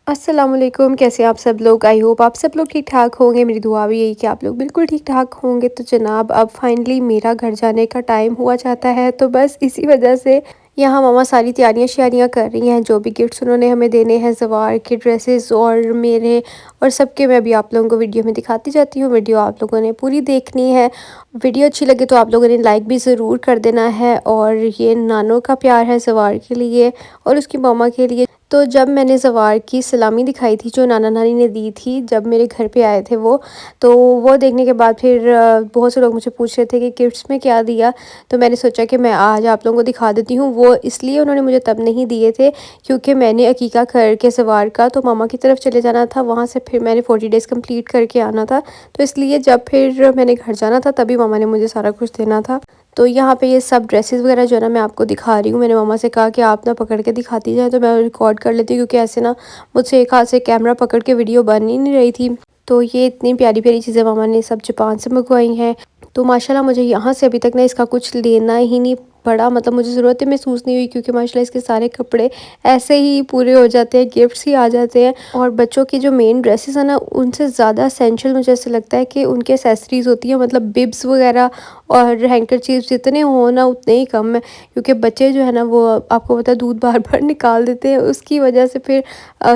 अस्सलामुअलैकुम, कैसे हैं आप सब लोग। आई होप आप सब लोग ठीक ठाक होंगे। मेरी दुआ भी यही कि आप लोग बिल्कुल ठीक ठाक होंगे। तो जनाब अब फाइनली मेरा घर जाने का टाइम हुआ चाहता है, तो बस इसी वजह से यहाँ मम्मा सारी तैयारियां श्यारियां कर रही हैं। जो भी गिफ्ट्स उन्होंने हमें देने हैं, ज़वार के ड्रेसेस और मेरे और सबके, मैं भी आप लोगों को वीडियो में दिखाती जाती हूँ। वीडियो आप लोगों ने पूरी देखनी है। वीडियो अच्छी लगे तो आप लोगों ने लाइक भी ज़रूर कर देना है। और ये नानों का प्यार है ज़वार के लिए और उसकी मामा के लिए। तो जब मैंने ज़वार की सलामी दिखाई थी जो नाना नानी ने दी थी जब मेरे घर पे आए थे वो देखने के बाद फिर बहुत से लोग मुझे पूछ रहे थे कि गिफ्ट्स में क्या दिया। तो मैंने सोचा कि मैं आज आप लोगों को दिखा देती हूँ। वो इसलिए उन्होंने मुझे तब नहीं दिए थे क्योंकि मैंने अकीका करके ज़वार का तो मामा की तरफ चले जाना था, वहाँ से फिर मैंने 40 डेज़ कंप्लीट करके आना था। तो इसलिए जब फिर मैंने घर जाना था तभी मामा ने मुझे सारा कुछ देना था। तो यहाँ पे ये सब ड्रेसेस वगैरह जो है ना मैं आपको दिखा रही हूँ। मैंने मम्मा से कहा कि आप ना पकड़ के दिखाती जाए, तो मैं रिकॉर्ड कर लेती हूँ क्योंकि ऐसे ना मुझसे एक हाथ से कैमरा पकड़ के वीडियो बन ही नहीं रही थी। तो ये इतनी प्यारी प्यारी चीज़ें मामा ने सब जापान से मंगवाई हैं। तो माशाल्लाह मुझे यहाँ से अभी तक ना इसका कुछ लेना ही नहीं पड़ा, मतलब मुझे ज़रूरत ही महसूस नहीं हुई क्योंकि माशाल्लाह इसके सारे कपड़े ऐसे ही पूरे हो जाते हैं, गिफ्ट्स ही आ जाते हैं। और बच्चों की जो मेन ड्रेसेस है ना उनसे ज़्यादा एसेंशियल मुझे ऐसे लगता है कि उनकी एसेसरीज़ होती है, मतलब बिब्स वगैरह और हैंकरचीफ्स जितने हो ना उतने ही कम है। क्योंकि बच्चे जो है ना वो आपको पता है दूध बार बार निकाल देते हैं, उसकी वजह से फिर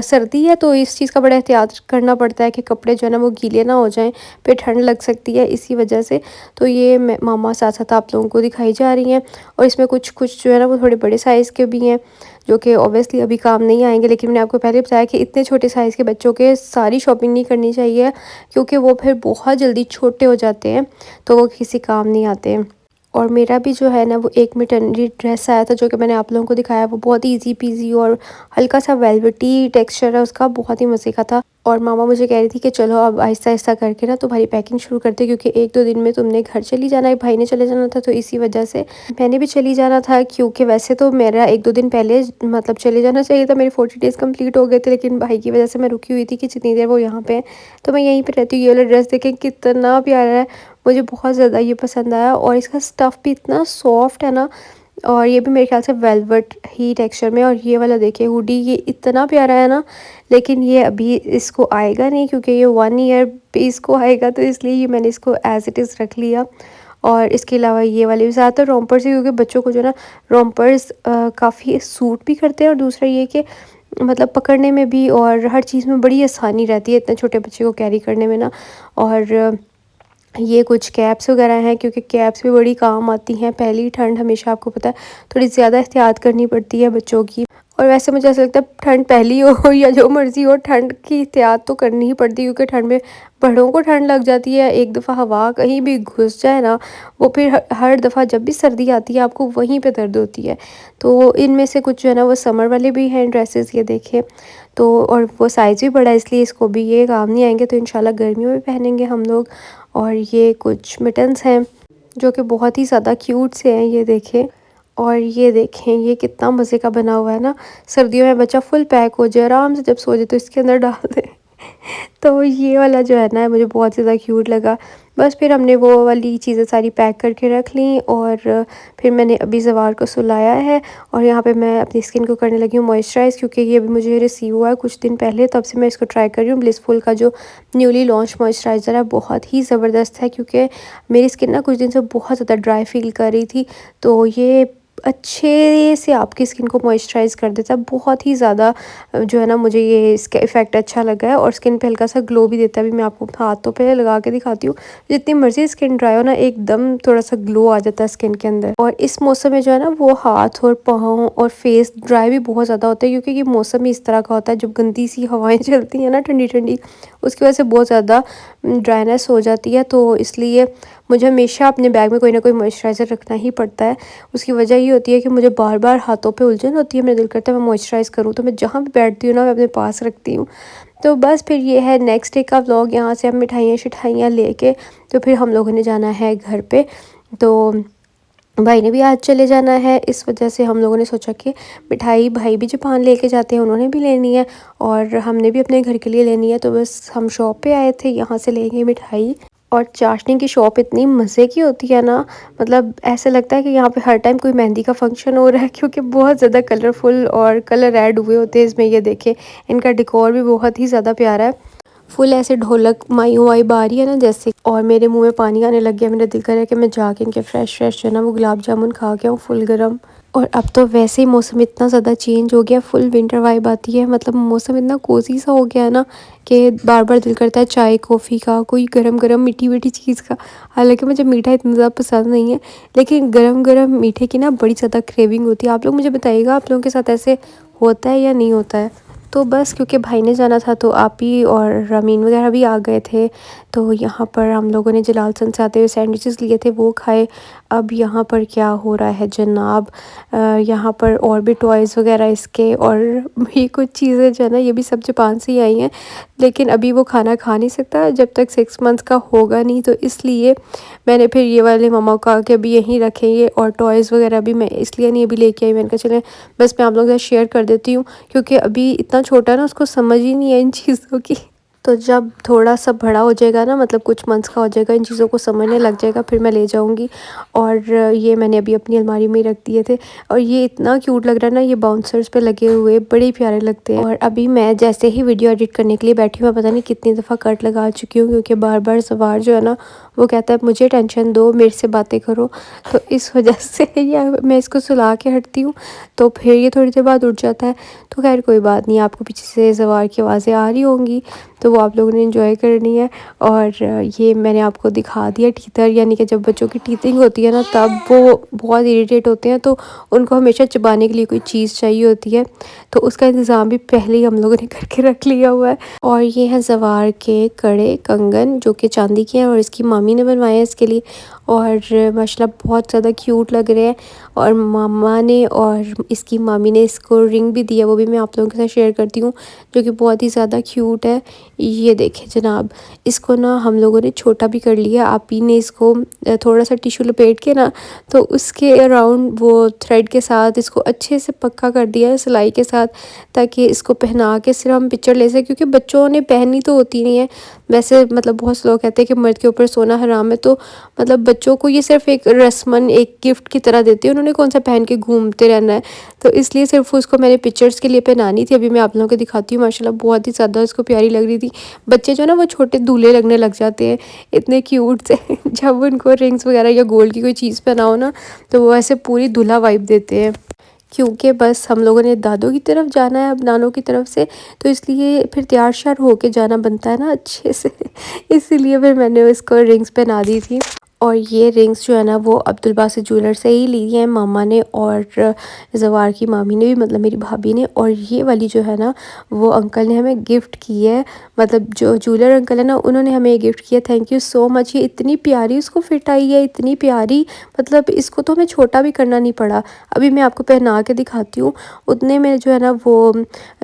सर्दी है तो इस चीज़ का बड़ा एहतियात करना पड़ता है कि कपड़े जो है ना वो गीले ना हो जाएं, फिर ठंड लग सकती है इसी वजह से। तो ये मामा साथ साथ आप लोगों को दिखाई जा रही हैं। और इसमें कुछ कुछ जो है ना वो थोड़े बड़े साइज़ के भी हैं जो कि ऑब्वियसली अभी काम नहीं आएंगे। लेकिन मैंने आपको पहले बताया कि इतने छोटे साइज़ के बच्चों के सारी शॉपिंग नहीं करनी चाहिए क्योंकि वो फिर बहुत जल्दी छोटे हो जाते हैं, तो वो किसी काम नहीं आते हैं। और मेरा भी जो है ना वो एक मिटनरी ड्रेस आया था जो कि मैंने आप लोगों को दिखाया। वो बहुत ही ईजी पीजी और हल्का सा वेलवेटी टेक्सचर है उसका, बहुत ही मज़े का था। और मामा मुझे कह रही थी कि चलो अब आहिस्ता आहिस्ता करके ना तुम्हारी पैकिंग शुरू करते क्योंकि एक दो दिन में तुमने घर चली जाना है, भाई ने चले जाना था, तो इसी वजह से मैंने भी चली जाना था। क्योंकि वैसे तो मेरा एक दो दिन पहले मतलब चले जाना चाहिए था, मेरे 40 डेज़ कंप्लीट हो गए थे, लेकिन भाई की वजह से मैं रुकी हुई थी कि जितनी देर वो यहाँ पे है तो मैं यहीं पे रहती हूँ। ये वाला ड्रेस देखें कितना प्यारा है, मुझे बहुत ज़्यादा ये पसंद आया। और इसका स्टफ़ भी इतना सॉफ्ट है ना, और ये भी मेरे ख्याल से वेलवेट ही टेक्सचर में। और ये वाला देखिए हुडी, ये इतना प्यारा है ना, लेकिन ये अभी इसको आएगा नहीं क्योंकि ये 1 ईयर पे इसको आएगा, तो इसलिए ये मैंने इसको एज़ इट इज़ रख लिया। और इसके अलावा ये वाले भी ज़्यादातर रोम्पर्स ही, क्योंकि बच्चों को जो है ना रोम्पर्स काफ़ी सूट भी करते हैं और दूसरा ये कि मतलब पकड़ने में भी और हर चीज़ में बड़ी आसानी रहती है इतने छोटे बच्चे को कैरी करने में ना। और ये कुछ कैप्स वगैरह हैं क्योंकि कैप्स भी बड़ी काम आती हैं। पहली ठंड हमेशा आपको पता है थोड़ी ज़्यादा एहतियात करनी पड़ती है बच्चों की। और वैसे मुझे ऐसा लगता है ठंड पहली हो या जो मर्ज़ी हो, ठंड की एहतियात तो करनी ही पड़ती है क्योंकि ठंड में बड़ों को ठंड लग जाती है। एक दफ़ा हवा कहीं भी घुस जाए ना, वो फिर हर दफ़ा जब भी सर्दी आती है आपको वहीं पे दर्द होती है। तो इनमें से कुछ जो है ना वो समर वाले भी हैं ड्रेसेस, ये देखिए। तो और वो साइज़ भी बड़ा है इसलिए इसको भी ये काम नहीं आएंगे, तो इंशाल्लाह गर्मियों में पहनेंगे हम लोग। और ये कुछ मिटन्स हैं जो कि बहुत ही ज़्यादा क्यूट से हैं, ये देखें। और ये देखें ये कितना मज़े का बना हुआ है ना, सर्दियों में बच्चा फुल पैक हो जाए आराम से, जब सो जाए तो इसके अंदर डाल दे। तो ये वाला जो है ना मुझे बहुत ज़्यादा क्यूट लगा। बस फिर हमने वो वाली चीज़ें सारी पैक करके रख ली और फिर मैंने अभी ज़वार को सुलाया है। और यहाँ पे मैं अपनी स्किन को करने लगी हूँ मॉइस्चराइज़, क्योंकि ये अभी मुझे रिसीव हुआ है कुछ दिन पहले, तब से मैं इसको ट्राई कर रही हूँ। ब्लिसफुल का जो न्यूली लॉन्च मॉइस्चराइज़र है बहुत ही ज़बरदस्त है, क्योंकि मेरी स्किन ना कुछ दिन से बहुत ज़्यादा ड्राई फील कर रही थी, तो ये अच्छे से आपकी स्किन को मॉइस्चराइज़ कर देता है बहुत ही ज़्यादा। जो है ना मुझे ये इसका इफ़ेक्ट अच्छा लगा है और स्किन पे हल्का सा ग्लो भी देता है। अभी मैं आपको हाथों पे लगा के दिखाती हूँ, जितनी मर्ज़ी स्किन ड्राई हो ना एकदम थोड़ा सा ग्लो आ जाता है स्किन के अंदर। और इस मौसम में जो है ना वो हाथ और पाँव और फेस ड्राई भी बहुत ज़्यादा होता है, क्योंकि ये मौसम ही इस तरह का होता है जब गंदी सी हवाएँ चलती हैं ना ठंडी ठंडी, उसकी वजह से बहुत ज़्यादा ड्राइनेस हो जाती है। तो इसलिए मुझे हमेशा अपने बैग में कोई ना कोई मॉइस्चराइज़र रखना ही पड़ता है। उसकी वजह ये होती है कि मुझे बार बार हाथों पे उलझन होती है, मेरा दिल करता है मैं मॉइस्चराइज़ करूँ, तो मैं जहाँ भी बैठती हूँ ना मैं अपने पास रखती हूँ। तो बस फिर ये है नेक्स्ट डे का व्लॉग। यहाँ से हम मिठाइयाँ शिठाइयाँ लेके तो फिर हम लोगों ने जाना है घर पे। तो भाई ने भी आज चले जाना है, इस वजह से हम लोगों ने सोचा कि मिठाई भाई भी जापान लेके जाते हैं, उन्होंने भी लेनी है और हमने भी अपने घर के लिए लेनी है। तो बस हम शॉप पे आए थे, यहाँ से लेंगे मिठाई। और चाशनी की शॉप इतनी मज़े की होती है ना, मतलब ऐसा लगता है कि यहाँ पे हर टाइम कोई मेहंदी का फंक्शन हो रहा है, क्योंकि बहुत ज़्यादा कलरफुल और कलर ऐड हुए होते हैं इसमें। ये देखें, इनका डेकोर भी बहुत ही ज़्यादा प्यारा है। फुल ऐसे ढोलक मायूं वाइब आ रही है ना जैसे, और मेरे मुंह में पानी आने लग गया। मेरा दिल कर रहा है कि मैं जाके इनके फ्रेश फ्रेश जो है ना वो गुलाब जामुन खा के आऊँ फुल गरम। और अब तो वैसे ही मौसम इतना ज़्यादा चेंज हो गया, फुल विंटर वाइब आती है। मतलब मौसम इतना कोजी सा हो गया है ना कि बार बार दिल करता है चाय कॉफ़ी का, कोई गरम गरम मीठी मीठी चीज़ का। हालांकि मुझे मीठा इतना ज़्यादा पसंद नहीं है, लेकिन गरम गरम मीठे की ना बड़ी ज़्यादा क्रेविंग होती है। आप लोग मुझे बताइएगा, आप लोगों के साथ ऐसे होता है या नहीं होता है? तो बस क्योंकि भाई ने जाना था तो आप ही और रमीन वगैरह भी आ गए थे। तो यहाँ पर हम लोगों ने जलालसन से आते हुए सैंडविचेस लिए थे, वो खाए। अब यहाँ पर क्या हो रहा है जनाब, यहाँ पर और भी टॉयज़ वगैरह इसके, और भी कुछ चीज़ें जो है ना ये भी सब जापान से ही आई हैं। लेकिन अभी वो खाना खा नहीं सकता जब तक 6 मंथ्स का होगा नहीं, तो इसलिए मैंने फिर ये वाले मम्मा को कहा कि अभी यहीं रखें ये, और टॉयज़ वगैरह भी मैं इसलिए नहीं अभी लेके आई। मैंने कहा चलें बस मैं आप लोगों के साथ शेयर कर देती हूँ, क्योंकि अभी इतना छोटा है ना, उसको समझ ही नहीं है इन चीज़ों की। तो जब थोड़ा सा बड़ा हो जाएगा ना, मतलब कुछ मंथ्स का हो जाएगा, इन चीज़ों को समझने लग जाएगा, फिर मैं ले जाऊंगी। और ये मैंने अभी अपनी अलमारी में ही रख दिए थे। और ये इतना क्यूट लग रहा है ना, ये बाउंसर्स पे लगे हुए बड़े प्यारे लगते हैं। और अभी मैं जैसे ही वीडियो एडिट करने के लिए बैठी हूँ, मैं पता नहीं कितनी दफ़ा कट लगा चुकी हूँ, क्योंकि बार बार सवार जो है ना वो कहता है मुझे टेंशन दो, मेरे से बातें करो। तो इस वजह से या मैं इसको सुला के हटती हूँ, तो फिर ये थोड़ी देर बाद उठ जाता है। तो खैर कोई बात नहीं, आपको पीछे से सवार की आवाज़ें आ रही होंगी, तो वो आप लोगों ने एंजॉय करनी है। और ये मैंने आपको दिखा दिया टीथर, यानी कि जब बच्चों की टीथिंग होती है ना तब वो बहुत इरिटेट होते हैं, तो उनको हमेशा चबाने के लिए कोई चीज़ चाहिए होती है। तो उसका इंतज़ाम भी पहले ही हम लोगों ने करके रख लिया हुआ है। और ये है जवार के कड़े कंगन, जो कि चांदी के हैं, और इसकी मामी ने बनवाए हैं इसके लिए। और माशाल्लाह बहुत ज़्यादा क्यूट लग रहे हैं। और मामा ने और इसकी मामी ने इसको रिंग भी दिया, वो भी मैं आप लोगों के साथ शेयर करती हूँ, जो कि बहुत ही ज़्यादा क्यूट है। ये देखें जनाब, इसको ना हम लोगों ने छोटा भी कर लिया। आप ही ने इसको थोड़ा सा टिश्यू लपेट के ना, तो उसके अराउंड वो थ्रेड के साथ इसको अच्छे से पक्का कर दिया है सिलाई के साथ, ताकि इसको पहना के सिर्फ हम पिक्चर ले सकें, क्योंकि बच्चों ने पहनी तो होती नहीं है वैसे। मतलब बहुत से लोग कहते हैं कि मर्द के ऊपर सोना हराम है, तो मतलब बच्चों को ये सिर्फ एक रस्मन, एक गिफ्ट की तरह देते हैं, उन्होंने कौन सा पहन के घूमते रहना है। तो इसलिए सिर्फ उसको मैंने पिक्चर्स के लिए पहनानी थी। अभी मैं आप लोगों को दिखाती हूँ, माशाल्लाह बहुत ही ज़्यादा उसको प्यारी लग रही थी। बच्चे जो है ना वो छोटे दूल्हे लगने लग जाते हैं, इतने क्यूट से जब उनको रिंग्स वगैरह या गोल्ड की कोई चीज़ पहनाओ ना, तो वो ऐसे पूरी दूल्हा वाइब देते हैं। क्योंकि बस हम लोगों ने दादों की तरफ जाना है अब, नानों की तरफ से, तो इसलिए फिर तैयार श्यार होके जाना बनता है ना अच्छे से इसीलिए फिर मैंने उसको रिंग्स पहना दी थी। और ये रिंग्स जो है ना वो अब्दुल बासित ज्वेलर से ही ली हैं मामा ने, और जवार की मामी ने भी, मतलब मेरी भाभी ने। और ये वाली जो है ना वो अंकल ने हमें गिफ्ट की है, मतलब जो ज्वेलर अंकल है ना उन्होंने हमें ये गिफ्ट किया। Thank you so much. ये इतनी प्यारी उसको फिट आई है, इतनी प्यारी, मतलब इसको तो हमें छोटा भी करना नहीं पड़ा। अभी मैं आपको पहना के दिखाती हूँ। उतने में जो है ना वो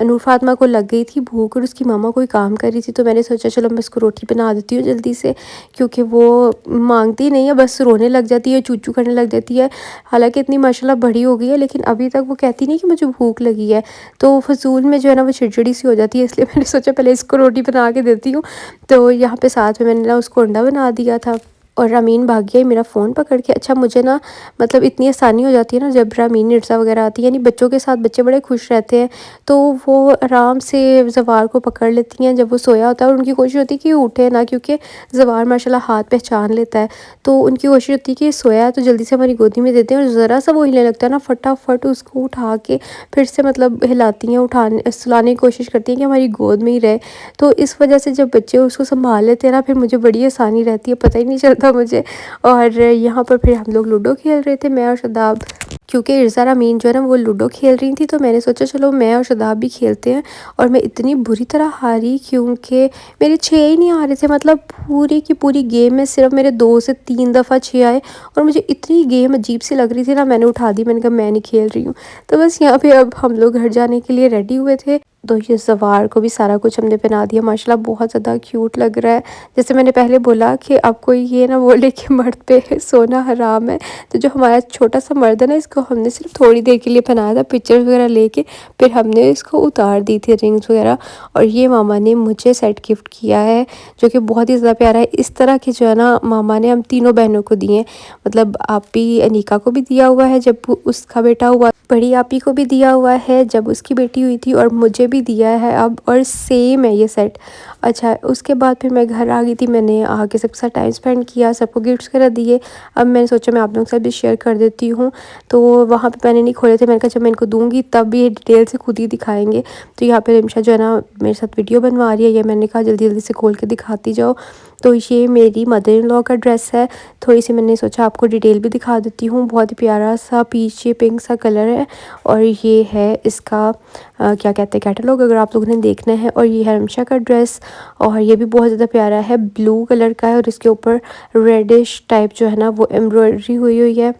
नूर फातिमा को लग गई थी भूख, और उसकी मामा कोई काम कर रही थी, तो मैंने सोचा चलो मैं इसको रोटी बना देती हूँ जल्दी से, क्योंकि वो मांगती नहीं है, बस रोने लग जाती है, चूचू करने लग जाती है। हालांकि इतनी माशाल्लाह बड़ी हो गई है, लेकिन अभी तक वो कहती नहीं कि मुझे भूख लगी है। तो फजूल में जो है ना वो चिड़चिड़ी सी हो जाती है, इसलिए मैंने सोचा पहले इसको रोटी बना के देती हूँ। तो यहाँ पे साथ में मैंने ना उसको अंडा बना दिया था। और रामीन भाग गया मेरा फ़ोन पकड़ के। अच्छा मुझे ना मतलब इतनी आसानी हो जाती है ना जब रामीन निर्जा वगैरह आती है, यानी बच्चों के साथ बच्चे बड़े खुश रहते हैं, तो वो आराम से जवार को पकड़ लेती हैं जब वो सोया होता है। और उनकी कोशिश होती है कि उठे ना, क्योंकि जवार माशाल्लाह हाथ पहचान लेता है, तो उनकी कोशिश होती है कि सोया है तो जल्दी से हमारी गोदी में देते हैं। और ज़रा सा वो हिलने लगता है ना, फटाफट उसको उठा के फिर से मतलब हिलाती हैं, उठाने सुलाने की कोशिश करती हैं कि हमारी गोद में ही रहे। तो इस वजह से जब बच्चे उसको संभाल लेते हैं ना, फिर मुझे बड़ी आसानी रहती है, पता ही नहीं चलता मुझे। और यहाँ पर फिर हम लोग लूडो खेल रहे थे, मैं और शदाब, क्योंकि इर्ज़ा अमीन जो है ना वो लूडो खेल रही थी, तो मैंने सोचा चलो मैं और शदाब भी खेलते हैं। और मैं इतनी बुरी तरह हारी, क्योंकि मेरे 6 ही नहीं आ रहे थे। मतलब पूरी की पूरी गेम में सिर्फ मेरे 2 से 3 दफ़ा 6 आए, और मुझे इतनी गेम अजीब सी लग रही थी ना, मैंने उठा दी, मैंने कहा मैं नहीं खेल रही हूँ। तो बस यहाँ पे अब हम लोग घर जाने के लिए रेडी हुए थे। तो ये सवार को भी सारा कुछ हमने पहना दिया, माशाल्लाह बहुत ज़्यादा क्यूट लग रहा है। जैसे मैंने पहले बोला कि अब कोई ये ना बोले कि मर्द पे सोना हराम है, तो जो हमारा छोटा सा मर्द है ना, इसको इसको हमने सिर्फ थोड़ी देर के लिए पहनाया था पिक्चर्स वगैरह लेके, फिर हमने इसको उतार दी थी रिंग्स वगैरह। और ये मामा ने मुझे सेट गिफ्ट किया है जो कि बहुत ही ज़्यादा प्यारा है। इस तरह के जो है ना मामा ने हम तीनों बहनों को दिए, मतलब आपी अनिका को भी दिया हुआ है जब उसका बेटा हुआ, बड़ी आपी को भी दिया हुआ है जब उसकी बेटी हुई थी, और मुझे भी दिया है अब, और सेम है ये सेट। अच्छा, उसके बाद फिर मैं घर आ गई थी, मैंने आके सबके साथ टाइम स्पेंड किया, सबको गिफ्ट्स वगैरह दिए। अब मैंने सोचा मैं आप लोगों के साथ भी शेयर कर देती हूँ। तो वहाँ पे मैंने नहीं खोले थे, मैंने कहा जब मैं इनको दूँगी तब ये डिटेल से खुद ही दिखाएंगे। तो यहाँ पे रिमशा जो है ना मेरे साथ वीडियो बनवा रही है, ये मैंने कहा जल्दी जल्दी से खोल के दिखाती जाओ। तो ये मेरी मदर इन लॉ का ड्रेस है, थोड़ी सी मैंने सोचा आपको डिटेल भी दिखा देती हूँ। बहुत ही प्यारा सा पीछे पिंक सा कलर है, और ये है इसका क्या कहते हैं कैटलॉग, अगर आप लोगों ने देखना है। और ये है रिमशा का ड्रेस, और ये भी बहुत ज़्यादा प्यारा है, ब्लू कलर का है, और इसके ऊपर रेडिश टाइप जो है ना वो एम्ब्रॉयडरी हुई हुई है।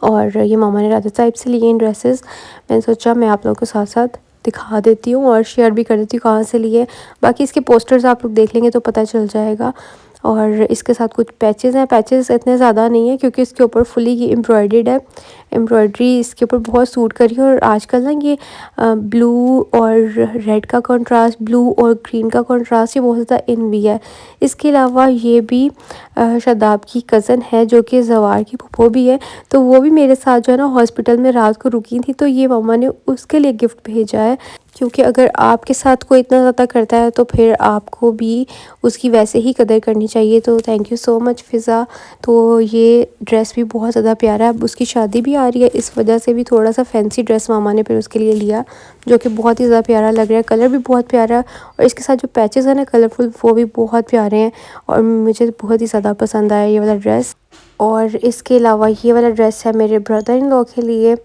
और ये मामा ने राजा साहिब से लिए इन ड्रेसेस, मैंने सोचा मैं आप लोगों के साथ साथ दिखा देती हूँ और शेयर भी कर देती हूँ कहाँ से लिए। बाकी इसके पोस्टर्स आप लोग देख लेंगे तो पता चल जाएगा। और इसके साथ कुछ पैचेस हैं, पैचेस इतने ज़्यादा नहीं है क्योंकि इसके ऊपर फुली ये एम्ब्रॉयडर्ड है, एम्ब्रॉयडरी इसके ऊपर बहुत सूट करी है। और आजकल ना ये ब्लू और रेड का कंट्रास्ट, ब्लू और ग्रीन का कंट्रास्ट ये बहुत ज़्यादा इन भी है। इसके अलावा ये भी शादाब की कज़न है जो कि जवार की फूफो भी है, तो वो भी मेरे साथ जो है ना हॉस्पिटल में रात को रुकी थी, तो ये मम्मा ने उसके लिए गिफ्ट भेजा है। क्योंकि अगर आपके साथ कोई इतना ज़्यादा करता है तो फिर आपको भी उसकी वैसे ही कदर करनी चाहिए। तो थैंक यू सो मच फ़िज़ा। तो ये ड्रेस भी बहुत ज़्यादा प्यारा है, अब उसकी शादी भी आ रही है, इस वजह से भी थोड़ा सा फैंसी ड्रेस मामा ने फिर उसके लिए लिया, जो कि बहुत ही ज़्यादा प्यारा लग रहा है, कलर भी बहुत प्यारा है। और इसके साथ जो पैचेस हैं ना कलरफुल, वो भी बहुत प्यारे हैं, और मुझे बहुत ही ज़्यादा पसंद आया ये वाला ड्रेस। और इसके अलावा ये वाला ड्रेस है मेरे ब्रदर इन लॉ के लिए,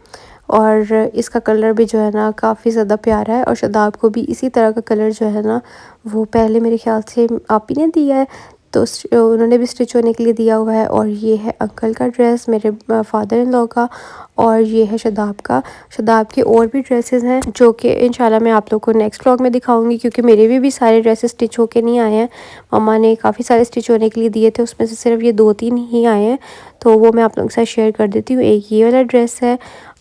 और इसका कलर भी जो है ना काफ़ी ज़्यादा प्यारा है। और शादाब को भी इसी तरह का कलर जो है ना वो पहले मेरे ख्याल से आप ही ने दिया है, तो उन्होंने भी स्टिच होने के लिए दिया हुआ है। और ये है अंकल का ड्रेस मेरे फादर इन लॉ का, और ये है शादाब का। शादाब के और भी ड्रेसेस हैं जो कि इंशाल्लाह मैं आप लोग को नेक्स्ट व्लॉग में दिखाऊंगी, क्योंकि मेरे भी सारे ड्रेसेस स्टिच होके नहीं आए हैं, मम्मा ने काफ़ी सारे स्टिच होने के लिए दिए थे, उसमें से सिर्फ ये 2-3 ही आए हैं, तो वो मैं आप लोगों के साथ शेयर कर देती हूँ। एक ये वाला ड्रेस है,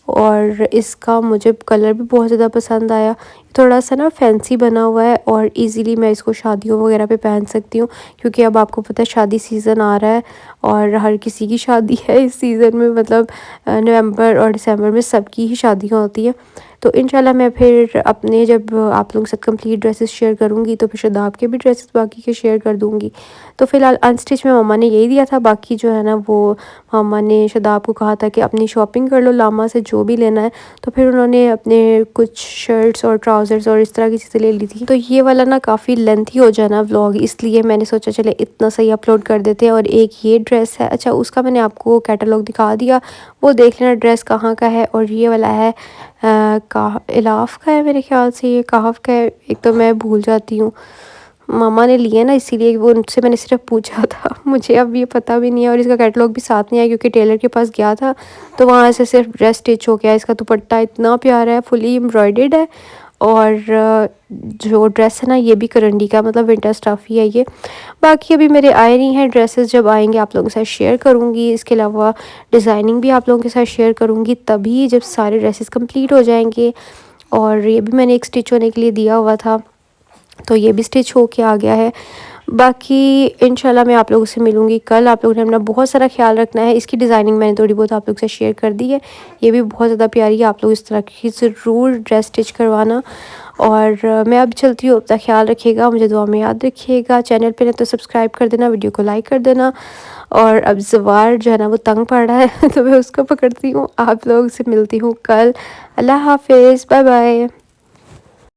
और इसका मुझे कलर भी बहुत ज़्यादा पसंद आया, थोड़ा सा ना फैंसी बना हुआ है, और इजीली मैं इसको शादियों वगैरह पे पहन सकती हूँ, क्योंकि अब आपको पता है शादी सीज़न आ रहा है, और हर किसी की शादी है इस सीज़न में, मतलब नवंबर और दिसंबर में सबकी ही शादियाँ होती हैं। तो इंशाल्लाह मैं फिर अपने जब आप लोगों के साथ कंप्लीट ड्रेसेस शेयर करूँगी तो फिर शादाब के भी ड्रेसेस बाकी के शेयर कर दूँगी। तो फ़िलहाल अनस्टिच में मम्मा ने यही दिया था, बाकी जो है ना वो मम्मा ने शादाब को कहा था कि अपनी शॉपिंग कर लो लामा से जो भी लेना है, तो फिर उन्होंने अपने कुछ शर्ट्स और ट्राउज़र्स और इस तरह की चीज़ें ले ली थी। तो ये वाला ना काफ़ी लेंथी हो जाना व्लॉग, इसलिए मैंने सोचा चले इतना सही अपलोड कर देते हैं। और एक ये ड्रेस है, अच्छा उसका मैंने आपको कैटलॉग दिखा दिया, वो देख लेना ड्रेस कहाँ का है। और ये वाला है इलाफ का है मेरे ख्याल से, ये कहाफ का है, एक तो मैं भूल जाती हूँ, मामा ने लिए ना इसीलिए वो उनसे मैंने सिर्फ पूछा था मुझे अब ये पता भी नहीं है। और इसका कैटलॉग भी साथ नहीं आया क्योंकि टेलर के पास गया था, तो वहाँ से सिर्फ ड्रेस स्टिच हो गया। इसका दुपट्टा इतना प्यारा है, फुली एम्ब्रॉयडर्ड है, और जो ड्रेस है ना ये भी करंडी का, मतलब विंटर स्टफ़ ही है ये। बाकी अभी मेरे आए नहीं हैं ड्रेसेस, जब आएंगे आप लोगों के साथ शेयर करूँगी। इसके अलावा डिज़ाइनिंग भी आप लोगों के साथ शेयर करूँगी तभी जब सारे ड्रेसेस कंप्लीट हो जाएंगे। और ये भी मैंने एक स्टिच होने के लिए दिया हुआ था, तो ये भी स्टिच हो के आ गया है। बाकी इंशाल्लाह मैं आप लोगों से मिलूँगी कल। आप लोगों ने अपना बहुत सारा ख्याल रखना है। इसकी डिज़ाइनिंग मैंने थोड़ी बहुत आप लोग से शेयर कर दी है, ये भी बहुत ज़्यादा प्यारी है, आप लोग इस तरह की ज़रूर ड्रेस स्टिच करवाना। और मैं अब चलती हूँ, अपना ख्याल रखिएगा, मुझे दुआ में याद रखिएगा। चैनल पे ना तो सब्सक्राइब कर देना, वीडियो को लाइक कर देना। और अब जवार जो है ना वो तंग पड़ रहा है तो मैं उसको पकड़ती हूँ। आप लोगों से मिलती हूँ कल। अल्लाह हाफिज़, बाय बाय।